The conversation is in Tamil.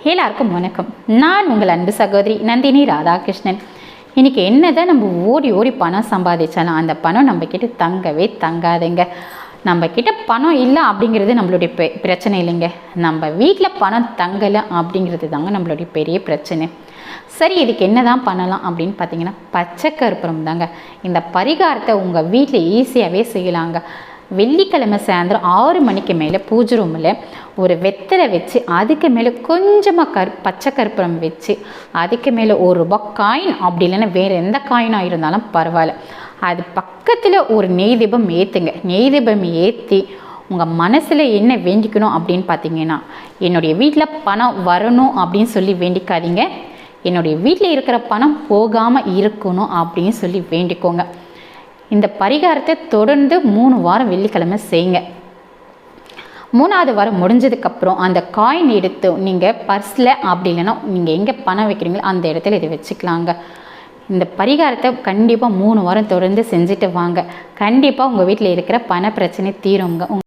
எல்லாருக்கும் வணக்கம். நான் உங்கள் அன்பு சகோதரி நந்தினி ராதாகிருஷ்ணன். இன்றைக்கி என்ன தான் நம்ம ஓடி ஓடி பணம் சம்பாதிச்சாலும் அந்த பணம் நம்மக்கிட்ட தங்கவே தங்காதுங்க. நம்மக்கிட்ட பணம் இல்லை அப்படிங்கிறது நம்மளுடைய பிரச்சனை இல்லைங்க. நம்ம வீட்டில் பணம் தங்கலை அப்படிங்கிறது தாங்க நம்மளுடைய பெரிய பிரச்சனை. சரி, இதுக்கு என்ன தான் பண்ணலாம் அப்படின்னு பார்த்தீங்கன்னா, பச்சை கற்பூரம் தாங்க. இந்த பரிகாரத்தை உங்கள் வீட்டில் ஈஸியாகவே செய்யலாங்க. வெள்ளிக்கிழமை சாயந்தரம் 6 மணிக்கு மேலே பூஜை ரூமில் ஒரு வெத்தலை வச்சு அதுக்கு மேலே கொஞ்சமாக பச்சை கற்பூரம் வச்சு அதுக்கு மேலே ₹1 காயின், அப்படி இல்லைன்னா வேறு எந்த காயினாக இருந்தாலும் பரவாயில்ல, அது பக்கத்தில் ஒரு நெய் தீபம் ஏற்றுங்க. நெய் தீபம் ஏற்றி உங்கள் மனசில் என்ன வேண்டிக்கணும் அப்படின்னு பார்த்தீங்கன்னா, என்னுடைய வீட்டில் பணம் வரணும் அப்படின்னு சொல்லி வேண்டிக்காதீங்க, என்னுடைய வீட்டில் இருக்கிற பணம் போகாமல் இருக்கணும் அப்படின்னு சொல்லி வேண்டிக்கோங்க. இந்த பரிகாரத்தை தொடர்ந்து 3 வாரம் வெள்ளிக்கிழமை செய்யுங்க. 3ஆவது வாரம் முடிஞ்சதுக்கப்புறம் அந்த காயின் எடுத்து நீங்கள் பர்ஸில், அப்படி இல்லைன்னா நீங்கள் எங்கே பணம் வைக்கிறீங்களோ அந்த இடத்துல இதை வச்சுக்கலாங்க. இந்த பரிகாரத்தை கண்டிப்பாக 3 வாரம் தொடர்ந்து செஞ்சுட்டு வாங்க. கண்டிப்பாக உங்கள் வீட்டில் இருக்கிற பண பிரச்சனை தீருங்க.